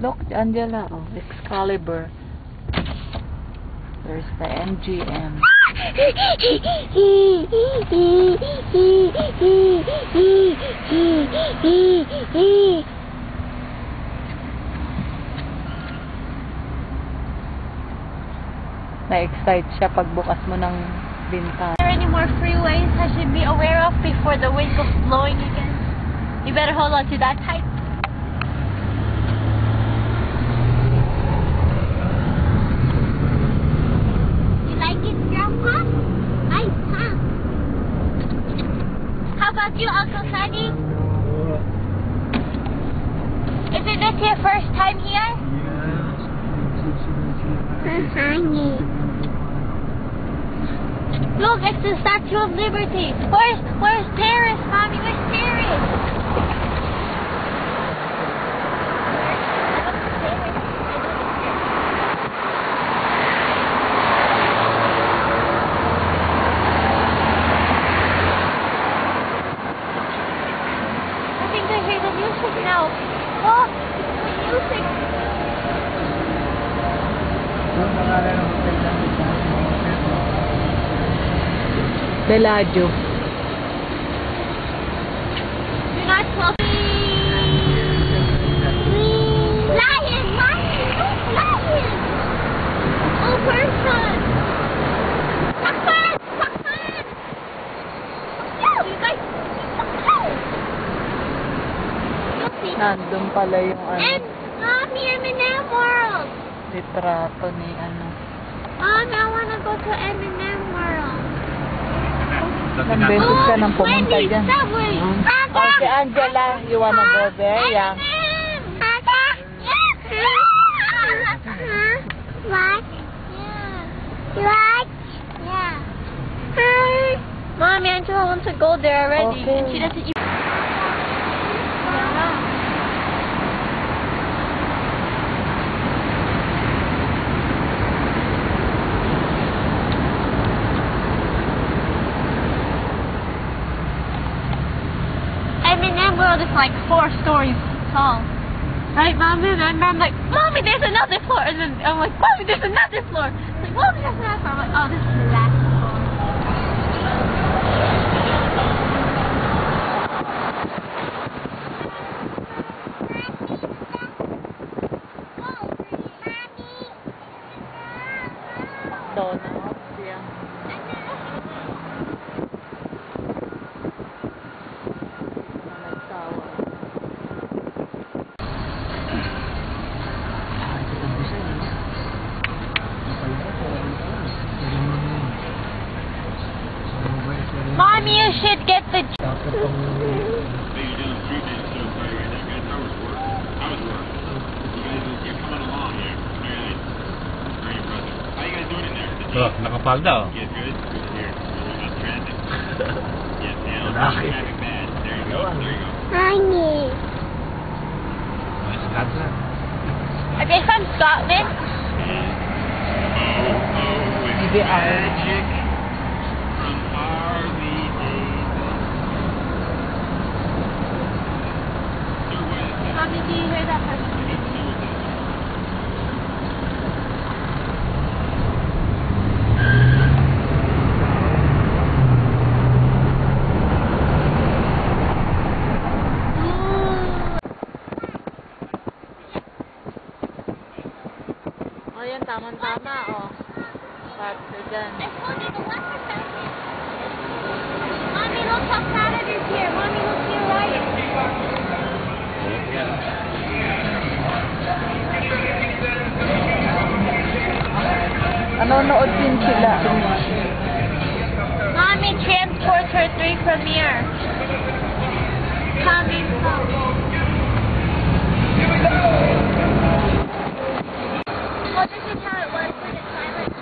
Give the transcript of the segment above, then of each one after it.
Look, Angela, oh, Excalibur. There's the MGM. Na-excite siya pagbukas mo ng bintana. Are there any more freeways I should be aware of before the wind goes blowing again? You better hold on to that tight. You like it, Grandpa? Nice, huh? How about you, Uncle Sunny? Isn't this your first time here? Honey. Look, it's the Statue of Liberty. Where's Paris, Mommy? Where's Paris? I think I hear the music now. Oh, the music. Bellagio. Do not tell me. Lion, Mommy, don't lion. Oh, person. Sakman. You guys, Nandun pala yung and Mommy, M&M World. litrato ni Mom, I wanna go to M&M World. Ilang beses ka nang pumunta Wendy, dyan. Subway. Oh, si Angela, you wanna go there? Yeah. What? Yeah. Hi. Mommy, Angela wants to go there already. Okay. And she doesn't even... M&M World is like 4 stories tall. Right, Mommy? And I'm like, Mommy, there's another floor. And then I'm like, Mommy, there's another floor. It's like, Mommy, there's another floor. I'm like, oh, this is the last floor. McDonald's, yeah. Mommy, you should get the... Oh, nakapalda oh. Lalaki. Honey. Scotland. Are they from Scotland? DVR. Mommy, do you hear that person? Oh, yan, tama-tama, oh. Water dyan. Mommy, look how crowded it is here. Mommy, look to your right. Nanonood din sila. Mommy transports her 3 premiere. Coming home. Oh, this is how it was when it's silent.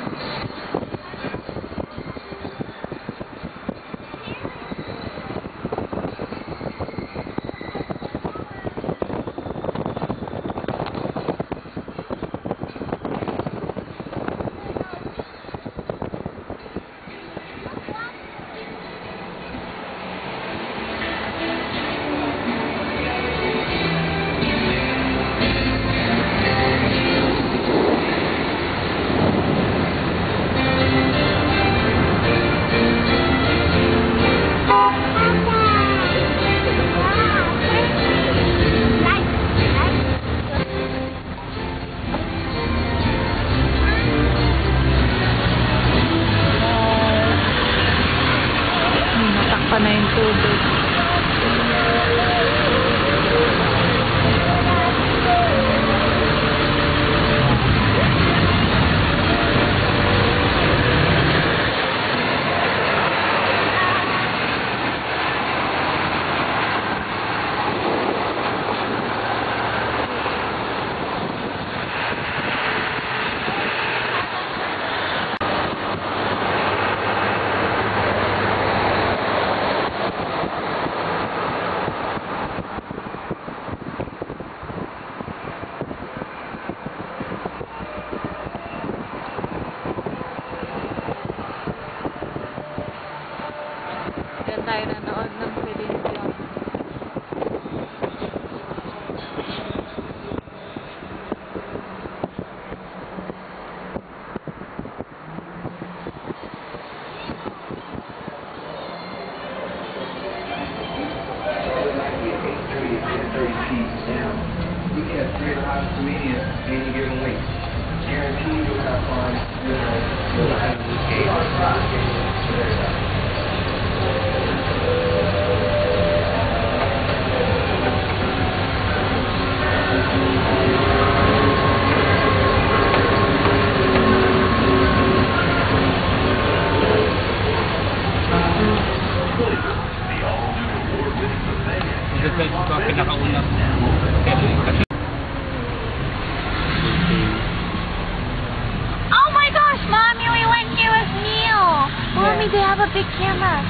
big camera.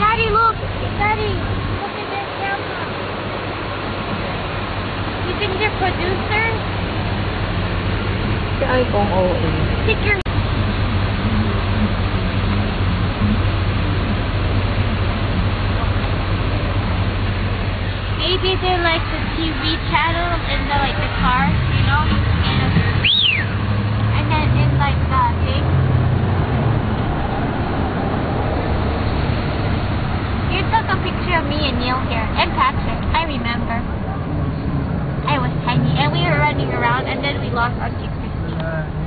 Daddy, look. Daddy, look at this camera. You think they're producers? Si iPhone OA. Stick your... Maybe they're like the TV channel in the like the car, you know, and then in like the thing. You took a picture of me and Neil here and Patrick. I remember. I was tiny and we were running around and then we lost our 650.